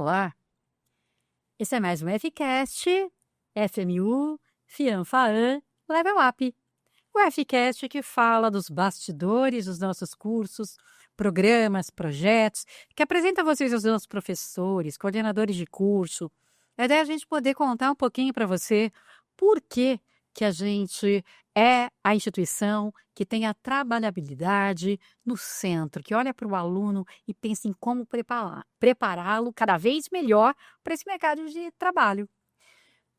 Olá, esse é mais um FCast, FMU, Fianfaan, Level Up. O FCast que fala dos bastidores dos nossos cursos, programas, projetos, que apresenta a vocês os nossos professores, coordenadores de curso. A ideia é a gente poder contar um pouquinho para você por que a gente é a instituição que tem a trabalhabilidade no centro, que olha para o aluno e pensa em como prepará-lo cada vez melhor para esse mercado de trabalho.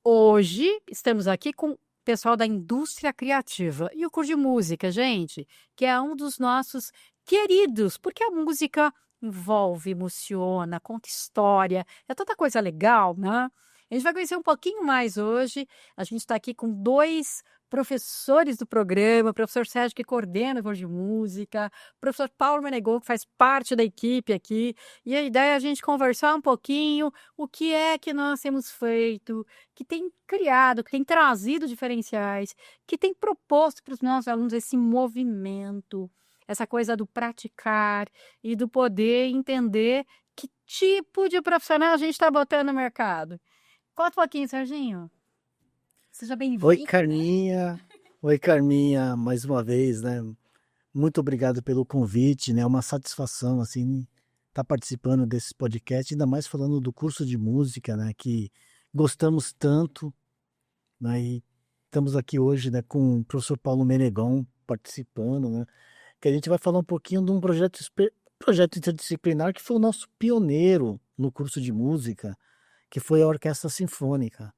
Hoje estamos aqui com o pessoal da indústria criativa e o curso de música, gente, que é um dos nossos queridos, porque a música envolve, emociona, conta história, é tanta coisa legal, né? A gente vai conhecer um pouquinho mais hoje. A gente está aqui com dois professores do programa, o professor Sérgio, que coordena o curso de música, o professor Paulo Menegon, que faz parte da equipe aqui. E a ideia é a gente conversar um pouquinho o que é que nós temos feito, que tem criado, que tem trazido diferenciais, que tem proposto para os nossos alunos esse movimento, essa coisa do praticar e do poder entender que tipo de profissional a gente está botando no mercado. Conta um pouquinho, Serginho. Seja bem-vindo. Oi, Carminha. Oi, Carminha, mais uma vez, né? Muito obrigado pelo convite, né? É uma satisfação, assim, estar participando desse podcast, ainda mais falando do curso de música, né? Que gostamos tanto, né? E estamos aqui hoje, né, com o professor Paulo Menegon participando, né? Que a gente vai falar um pouquinho de um projeto interdisciplinar que foi o nosso pioneiro no curso de música, que foi a Orquestra Sinfônica.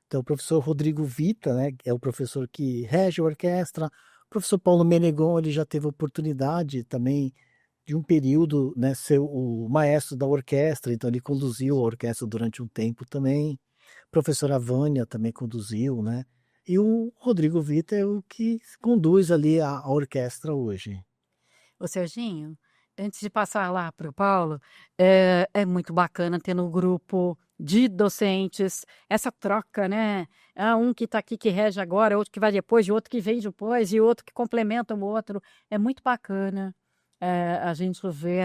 Então, o professor Rodrigo Vita, né, é o professor que rege a orquestra. O professor Paulo Menegon, ele já teve a oportunidade também de um período, né, ser o maestro da orquestra, então ele conduziu a orquestra durante um tempo também. A professora Vânia também conduziu, né? E o Rodrigo Vita é o que conduz ali a orquestra hoje. Ô, Serginho, antes de passar lá para o Paulo, é muito bacana ter no grupo de docentes essa troca, né? Um que está aqui, que rege agora, outro que vai depois, e outro que vem depois, e outro que complementa o outro. É muito bacana a gente ver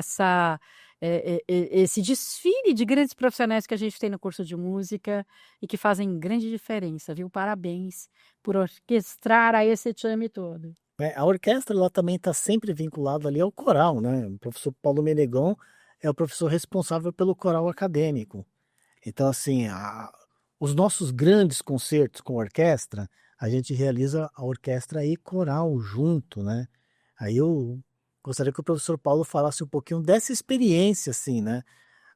esse desfile de grandes profissionais que a gente tem no curso de música e que fazem grande diferença, viu? Parabéns por orquestrar a esse time todo. A orquestra ela também está sempre vinculada ali ao coral, né? O professor Paulo Menegon é o professor responsável pelo coral acadêmico. Então, assim, os nossos grandes concertos com orquestra, a gente realiza a orquestra e coral junto, né? Aí eu gostaria que o professor Paulo falasse um pouquinho dessa experiência, assim, né?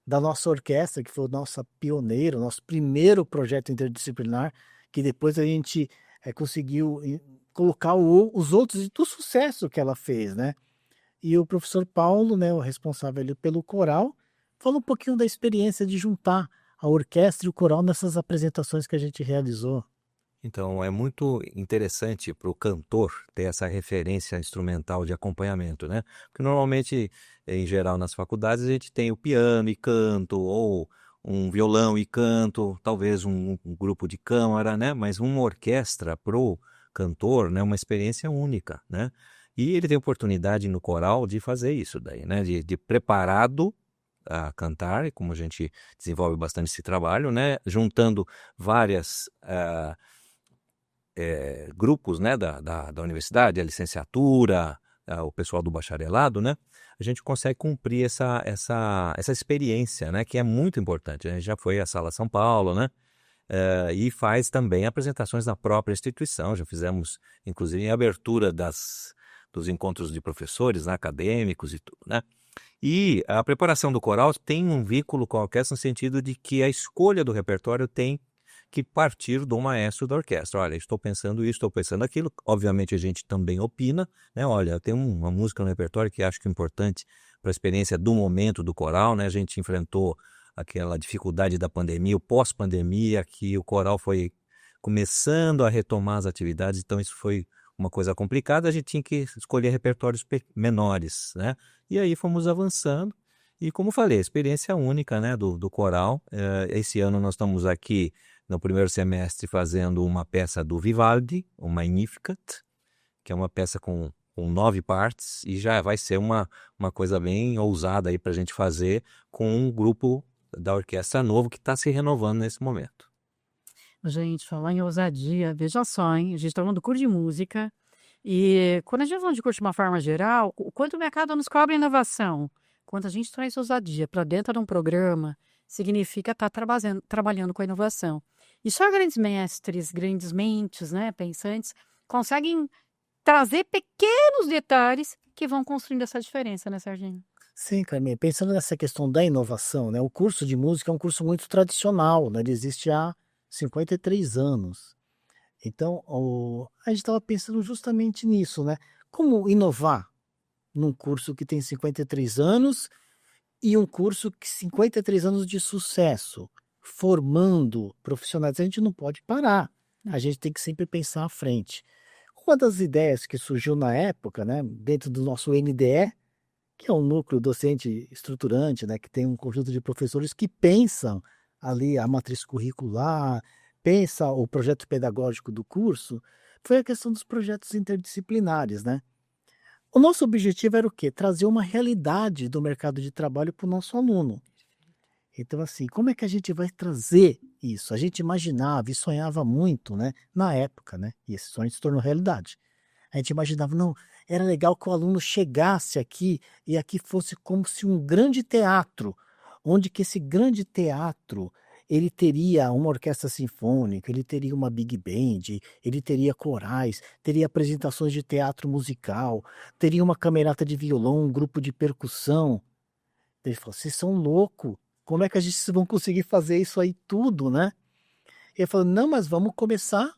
Da nossa orquestra, que foi o nosso pioneiro, nosso primeiro projeto interdisciplinar, que depois a gente conseguiu colocar os outros do sucesso que ela fez, né? E o professor Paulo, né, o responsável ali pelo coral, fala um pouquinho da experiência de juntar a orquestra e o coral nessas apresentações que a gente realizou. Então, é muito interessante para o cantor ter essa referência instrumental de acompanhamento, né? Porque normalmente, em geral, nas faculdades, a gente tem o piano e canto, ou um violão e canto, talvez um grupo de câmara, né? Mas uma orquestra para o cantor, né? Uma experiência única, né? E ele tem oportunidade no coral de fazer isso daí, né? De preparado a cantar, e como a gente desenvolve bastante esse trabalho, né? Juntando várias grupos, né, da universidade, a licenciatura, o pessoal do bacharelado, né? A gente consegue cumprir essa experiência, né? Que é muito importante. A gente já foi à Sala São Paulo, né? E faz também apresentações na própria instituição. Já fizemos, inclusive, em abertura dos encontros de professores, né, acadêmicos e tudo, né? E a preparação do coral tem um vínculo com a orquestra no sentido de que a escolha do repertório tem que partir do maestro da orquestra. Olha, estou pensando isso, estou pensando aquilo. Obviamente a gente também opina, né? Olha, tem uma música no repertório que acho que é importante para a experiência do momento do coral, né? A gente enfrentou aquela dificuldade da pandemia, o pós-pandemia, que o coral foi começando a retomar as atividades, então isso foi uma coisa complicada, a gente tinha que escolher repertórios menores, né? E aí fomos avançando, e como falei, a experiência única, né, do coral. Esse ano nós estamos aqui no primeiro semestre fazendo uma peça do Vivaldi, o Magnificat, que é uma peça com 9 partes, e já vai ser uma coisa bem ousada aí para a gente fazer com um grupo da orquestra novo que está se renovando nesse momento. Gente, falar em ousadia, veja só, hein? A gente está falando do curso de música. E quando a gente fala de curso de uma forma geral, o quanto o mercado nos cobra inovação, quando a gente traz ousadia para dentro de um programa, significa estar trabalhando com a inovação. E só grandes mestres, grandes mentes, né, pensantes, conseguem trazer pequenos detalhes que vão construindo essa diferença, né, Serginho? Sim, Carmen, pensando nessa questão da inovação, né? O curso de música é um curso muito tradicional, né? Ele existe há 53 anos. Então, a gente estava pensando justamente nisso, né? Como inovar num curso que tem 53 anos e um curso que 53 anos de sucesso, formando profissionais. A gente não pode parar, a gente tem que sempre pensar à frente. Uma das ideias que surgiu na época, né, dentro do nosso NDE, que é um núcleo docente estruturante, né, que tem um conjunto de professores que pensam ali a matriz curricular, pensa o projeto pedagógico do curso, foi a questão dos projetos interdisciplinares, né? O nosso objetivo era o quê? Trazer uma realidade do mercado de trabalho para o nosso aluno. Então, assim, como é que a gente vai trazer isso? A gente imaginava e sonhava muito, né, na época, né? E esse sonho se tornou realidade. A gente imaginava, não, era legal que o aluno chegasse aqui e aqui fosse como se um grande teatro, onde que esse grande teatro, ele teria uma orquestra sinfônica, ele teria uma big band, ele teria corais, teria apresentações de teatro musical, teria uma camerata de violão, um grupo de percussão. Ele falou, vocês são loucos, como é que a gente vão conseguir fazer isso aí tudo, né? Ele falou, não, mas vamos começar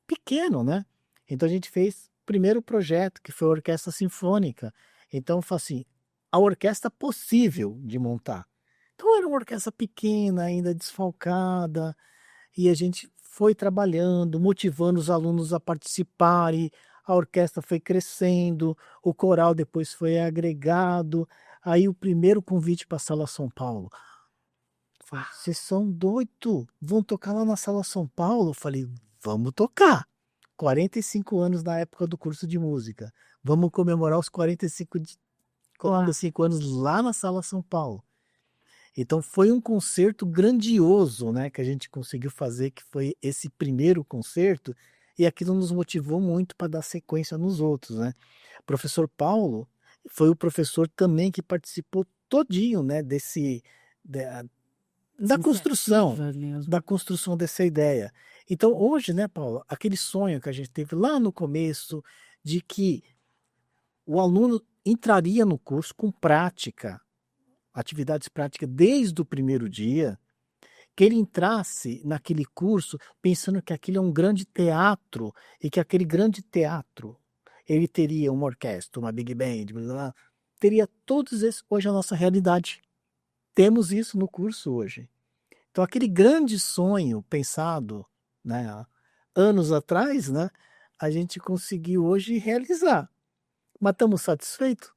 pequeno, né? Então a gente fez o primeiro projeto, que foi a Orquestra Sinfônica. Então, foi assim, a orquestra possível de montar. Então era uma orquestra pequena, ainda desfalcada, e a gente foi trabalhando, motivando os alunos a participarem, a orquestra foi crescendo, o coral depois foi agregado, aí o primeiro convite para a Sala São Paulo. Vocês são doidos, vão tocar lá na Sala São Paulo? Eu falei, vamos tocar. 45 anos na época do curso de música. Vamos comemorar os 45 anos lá na Sala São Paulo. Então foi um concerto grandioso, né, que a gente conseguiu fazer, que foi esse primeiro concerto, e aquilo nos motivou muito para dar sequência nos outros, né? O professor Paulo foi o professor também que participou todinho, né, da construção, da construção dessa ideia. Então hoje, né, Paulo, aquele sonho que a gente teve lá no começo de que o aluno entraria no curso com prática, atividades práticas desde o primeiro dia, que ele entrasse naquele curso pensando que aquilo é um grande teatro e que aquele grande teatro ele teria uma orquestra, uma big band, blá, blá, blá, teria todos esses. Hoje é a nossa realidade. Temos isso no curso hoje. Então aquele grande sonho pensado, né, há anos atrás, né, a gente conseguiu hoje realizar. Mas estamos satisfeitos?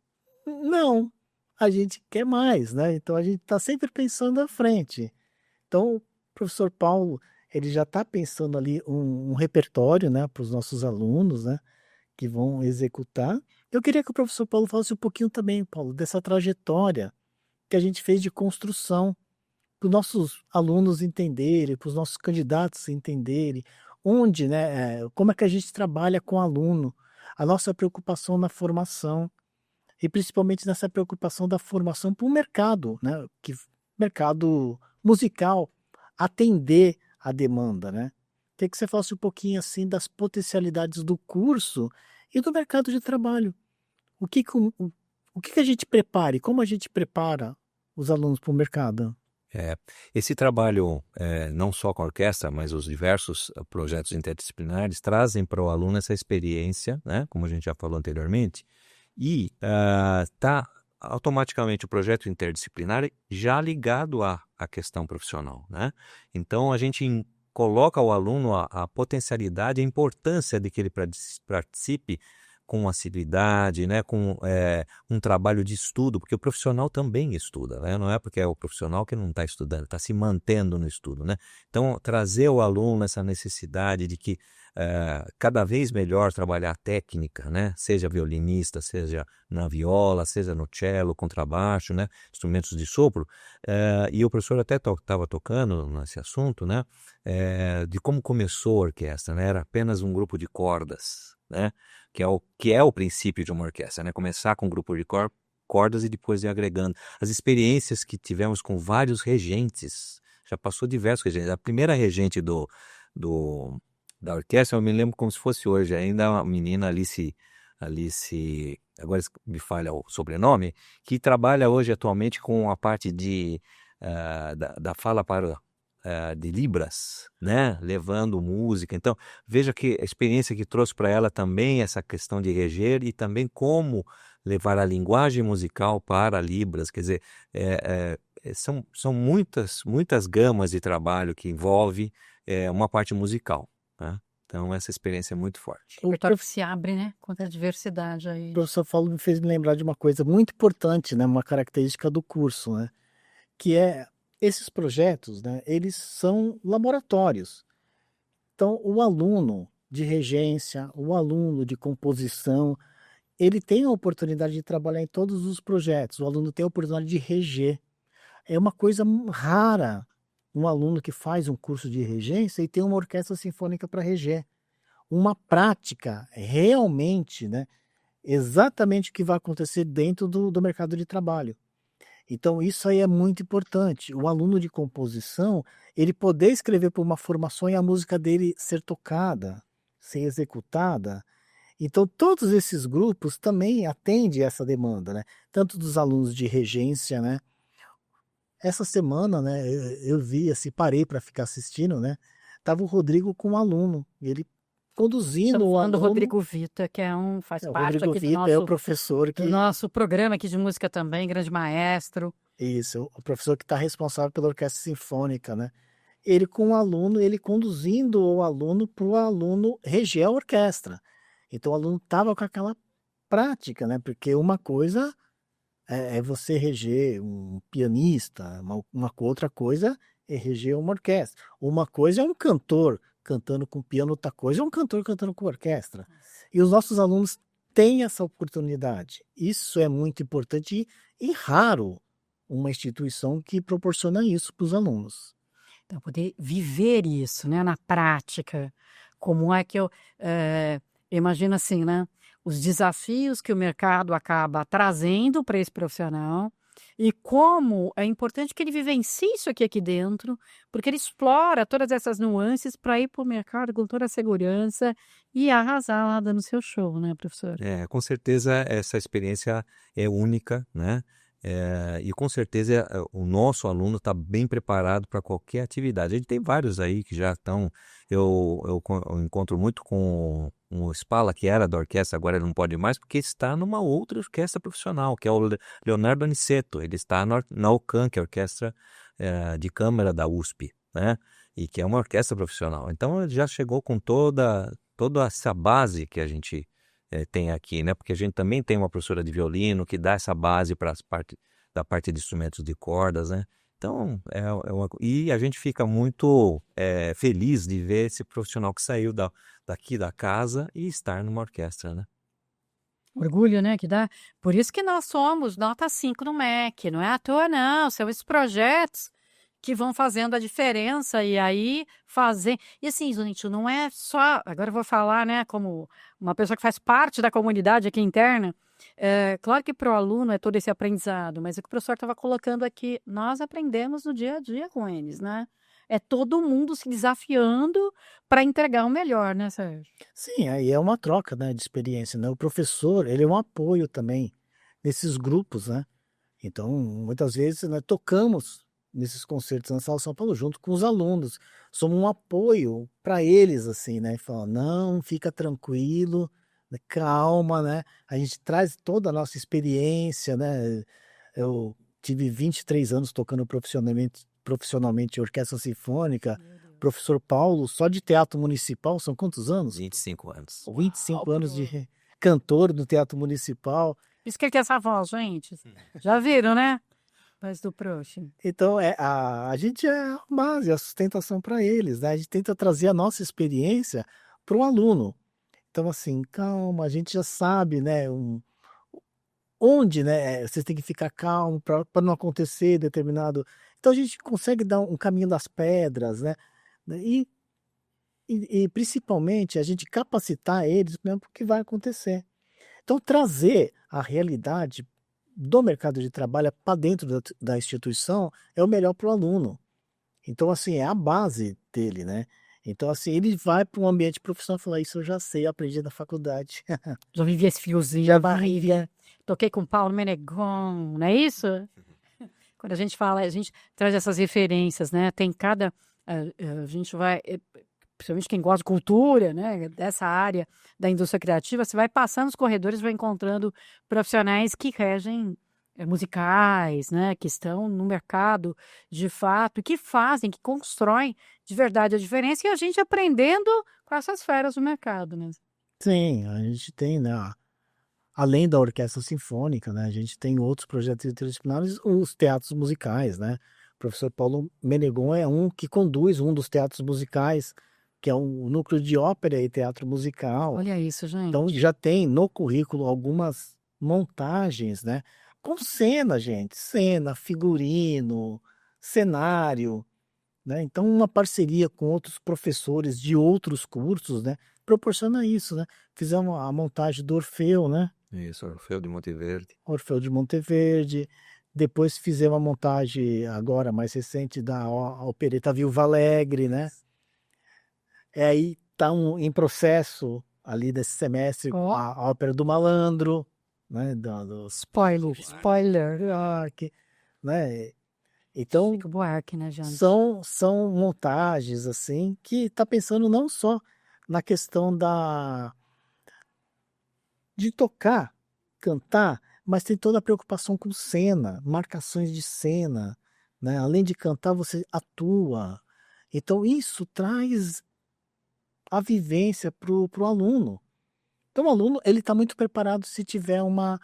Não. A gente quer mais, né? Então a gente está sempre pensando à frente. Então o professor Paulo, ele já está pensando ali um repertório, né, para os nossos alunos, né, que vão executar. Eu queria que o professor Paulo falasse um pouquinho também, Paulo, dessa trajetória que a gente fez de construção, para os nossos alunos entenderem, para os nossos candidatos entenderem, onde, né, como é que a gente trabalha com o aluno, a nossa preocupação na formação, e principalmente nessa preocupação da formação para o mercado, né? Que mercado musical, atender a demanda, né? Queria que você falasse um pouquinho assim das potencialidades do curso e do mercado de trabalho. O que a gente prepara e como a gente prepara os alunos para o mercado? Esse trabalho, não só com a orquestra, mas os diversos projetos interdisciplinares, trazem para o aluno essa experiência, né? Como a gente já falou anteriormente, e está automaticamente o projeto interdisciplinar já ligado à questão profissional, né? Então a gente coloca ao aluno a potencialidade, a importância de que ele participe com assiduidade, né, com um trabalho de estudo, porque o profissional também estuda, né? Não é porque é o profissional que não está estudando, está se mantendo no estudo, né? Então, trazer o aluno essa necessidade de que cada vez melhor trabalhar a técnica, né? Seja violinista, seja na viola, seja no cello, contrabaixo, né? Instrumentos de sopro. E o professor até estava tocando nesse assunto, né? De como começou a orquestra, né? Era apenas um grupo de cordas, né? Que é o princípio de uma orquestra, né? Começar com um grupo de cordas e depois ir agregando. As experiências que tivemos com vários regentes, já passou diversos regentes. A primeira regente da orquestra, eu me lembro como se fosse hoje, ainda uma menina Alice, agora me falha o sobrenome, que trabalha hoje atualmente com a parte da fala de Libras, né? Levando música. Então, veja que a experiência que trouxe para ela também essa questão de reger e também como levar a linguagem musical para Libras. Quer dizer, são muitas gamas de trabalho que envolve uma parte musical, né? Então, essa experiência é muito forte. O repertório se abre, né? Quanto à diversidade aí. O professor Paulo me fez me lembrar de uma coisa muito importante, né? Uma característica do curso, né? Que é esses projetos, né? Eles são laboratórios. Então, o aluno de regência, o aluno de composição, ele tem a oportunidade de trabalhar em todos os projetos. O aluno tem a oportunidade de reger. É uma coisa rara um aluno que faz um curso de regência e tem uma orquestra sinfônica para reger. Uma prática realmente, né? Exatamente o que vai acontecer dentro do mercado de trabalho. Então, isso aí é muito importante. O aluno de composição, ele poder escrever por uma formação e a música dele ser tocada, ser executada. Então, todos esses grupos também atendem essa demanda, né? Tanto dos alunos de regência, né? Essa semana, né, eu vi, assim, parei para ficar assistindo, né? Tava o Rodrigo com um aluno, ele conduzindo Estamos o falando do aluno. Rodrigo Vita, que faz O parte Rodrigo aqui do Vita é o professor do que... nosso programa aqui de música também, grande maestro. Isso, o professor que está responsável pela orquestra sinfônica, né? Ele com o aluno, ele conduzindo o aluno para o aluno reger a orquestra. Então o aluno estava com aquela prática, né? Porque uma coisa é você reger um pianista, uma outra coisa é reger uma orquestra. Uma coisa é um cantor cantando com piano, outra coisa é um cantor cantando com orquestra. E os nossos alunos têm essa oportunidade. Isso é muito importante e raro uma instituição que proporciona isso para os alunos. Então, poder viver isso, né, na prática. Como é que eu imagino assim, né? Os desafios que o mercado acaba trazendo para esse profissional e como é importante que ele vivencie isso aqui dentro, porque ele explora todas essas nuances para ir para o mercado com toda a segurança e arrasar lá dando seu show, né, professor? Com certeza essa experiência é única, né? E com certeza o nosso aluno está bem preparado para qualquer atividade. A gente tem vários aí que já estão. Eu encontro muito com o Spala, que era da orquestra, agora ele não pode mais, porque está numa outra orquestra profissional, que é o Leonardo Aniceto. Ele está na OCAM, que é a orquestra de câmara da USP, né? E que é uma orquestra profissional. Então ele já chegou com toda essa base que a gente tem aqui, né? Porque a gente também tem uma professora de violino que dá essa base para da parte de instrumentos de cordas, né? Então, e a gente fica muito feliz de ver esse profissional que saiu daqui da casa e estar numa orquestra, né? Orgulho, né, que dá. Por isso que nós somos nota 5 no MEC, não é à toa não, são esses projetos que vão fazendo a diferença e aí fazer. E assim, gente, não é só. Agora eu vou falar, né, como uma pessoa que faz parte da comunidade aqui interna. Claro que para o aluno é todo esse aprendizado, mas o que o professor estava colocando aqui, nós aprendemos no dia a dia com eles, né? É todo mundo se desafiando para entregar o melhor, né, Sérgio? Sim, aí é uma troca, né, de experiência, né? O professor, ele é um apoio também nesses grupos, né? Então, muitas vezes, né, tocamos nesses concertos na Sala São Paulo junto com os alunos. Somos um apoio para eles, assim, né? Falam, não, fica tranquilo, né, calma, né? A gente traz toda a nossa experiência, né? Eu tive 23 anos tocando profissionalmente em orquestra sinfônica. Professor Paulo, só de teatro municipal, são quantos anos? 25 anos. 25 anos de cantor no Teatro Municipal. Por isso que ele tem essa voz, gente. Já viram, né? Voz do Proust. Então, a gente é a base, a sustentação para eles, né? A gente tenta trazer a nossa experiência para o aluno. Então, assim, calma, a gente já sabe, né? Onde, né? Você tem que ficar calmo para não acontecer determinado. Então, a gente consegue dar um caminho das pedras, né? E principalmente a gente capacitar eles mesmo para o que vai acontecer. Então, trazer a realidade do mercado de trabalho para dentro da instituição é o melhor para o aluno. Então, assim, é a base dele, né? Então, assim, ele vai para um ambiente profissional e fala, isso eu já sei, aprendi na faculdade. Já vivi esse fiozinho, Já a barriga. Toquei com Paulo Menegon, não é isso? Quando a gente fala, a gente traz essas referências, né? Tem cada... A gente vai... Principalmente quem gosta de cultura, né? Dessa área da indústria criativa, você vai passando os corredores, vai encontrando profissionais que regem musicais, né? Que estão no mercado de fato, que fazem, que constroem de verdade a diferença e a gente aprendendo com essas feras do mercado, né? Sim, a gente tem, né? Além da orquestra sinfônica, né? A gente tem outros projetos interdisciplinares, os teatros musicais, né? O professor Paulo Menegon é um que conduz um dos teatros musicais, que é um núcleo de ópera e teatro musical. Olha isso, gente. Então já tem no currículo algumas montagens, né? Com cena, gente, cena, figurino, cenário, né? Então uma parceria com outros professores de outros cursos, né? Proporciona isso, né? Fizemos a montagem do Orfeu, né? Isso, Orfeu de Monteverde. Orfeu de Monteverde. Depois fizemos a montagem agora mais recente da opereta Viúva Alegre, né? Aí está em processo ali desse semestre a ópera do Malandro, né? Do Spoiler. Buarque, né? Então Chico Buarque, né, gente? são montagens assim que está pensando não só na questão de tocar, cantar, mas tem toda a preocupação com cena, marcações de cena, né? Além de cantar, você atua. Então isso traz a vivência para o aluno. Então o aluno ele está muito preparado se tiver uma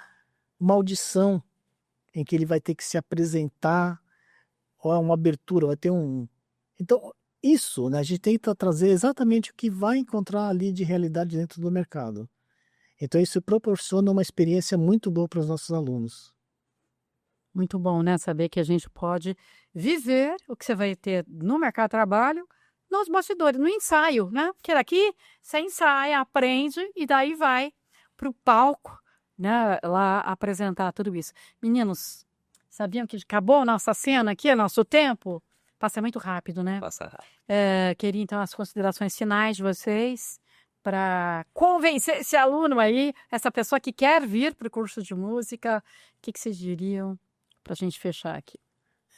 audição em que ele vai ter que se apresentar, ou uma abertura, vai ter um... Então isso, né, a gente tenta trazer exatamente o que vai encontrar ali de realidade dentro do mercado. Então isso proporciona uma experiência muito boa para os nossos alunos. Muito bom, né? Saber que a gente pode viver o que você vai ter no mercado de trabalho, nos bastidores, no ensaio, né? Porque daqui você ensaia, aprende e daí vai para o palco, né? Lá apresentar tudo isso. Meninos, sabiam que acabou a nossa cena aqui, nosso tempo? Passa muito rápido, né? Passa rápido. Queria então as considerações finais de vocês para convencer esse aluno aí, essa pessoa que quer vir para o curso de música. O que vocês diriam para a gente fechar aqui?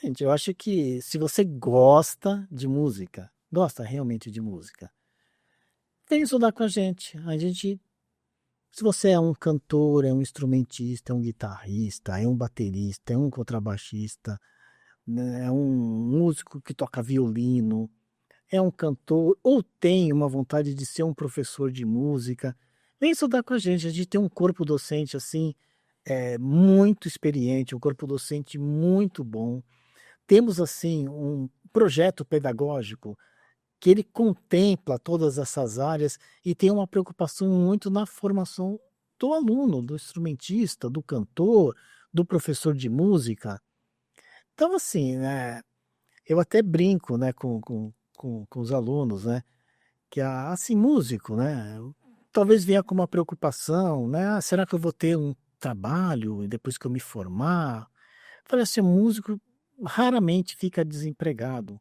Gente, eu acho que se você gosta de música, gosta realmente de música, vem estudar com a gente. Se você é um cantor, é um instrumentista, é um guitarrista, é um baterista, é um contrabaixista, né, é um músico que toca violino, é um cantor, ou tem uma vontade de ser um professor de música, vem estudar com a gente. A gente tem um corpo docente assim, muito experiente, um corpo docente muito bom. Temos assim um projeto pedagógico que ele contempla todas essas áreas e tem uma preocupação muito na formação do aluno, do instrumentista, do cantor, do professor de música. Então, assim, né, eu até brinco, né, com os alunos, né, que assim, músico, né, talvez venha com uma preocupação, né, será que eu vou ter um trabalho depois que eu me formar? Eu falei assim, músico raramente fica desempregado.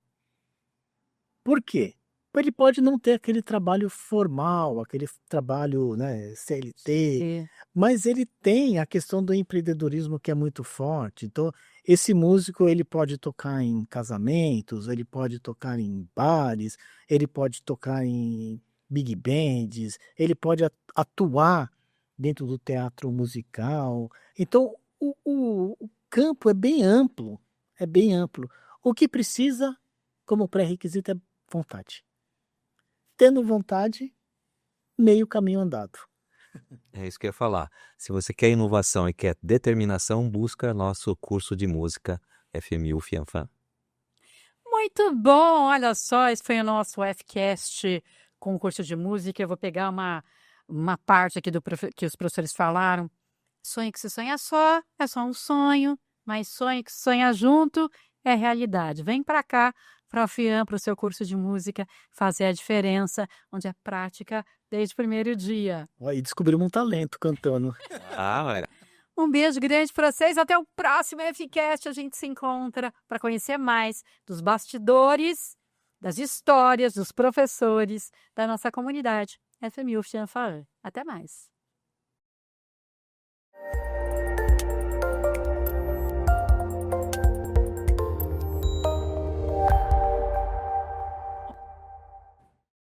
Por quê? Ele pode não ter aquele trabalho formal, aquele trabalho, né, CLT, mas ele tem a questão do empreendedorismo que é muito forte. Então, esse músico ele pode tocar em casamentos, ele pode tocar em bares, ele pode tocar em big bands, ele pode atuar dentro do teatro musical. Então, o campo é bem amplo, é bem amplo. O que precisa, como pré-requisito, é vontade. Tendo vontade, meio caminho andado. É isso que eu ia falar. Se você quer inovação e quer determinação, busca nosso curso de música FMU Fianfan. Muito bom, olha só, esse foi o nosso Fcast com o curso de música. Eu vou pegar uma parte aqui que os professores falaram. Sonho que se sonha só, é só um sonho, mas sonho que se sonha junto é realidade. Vem para cá, para o FIAM, para o seu curso de música, fazer a diferença, onde é prática desde o primeiro dia. Ó, e descobrimos um talento cantando. Olha. Um beijo grande para vocês. Até o próximo Fcast. A gente se encontra para conhecer mais dos bastidores, das histórias dos professores da nossa comunidade FMU Fianfan. Até mais.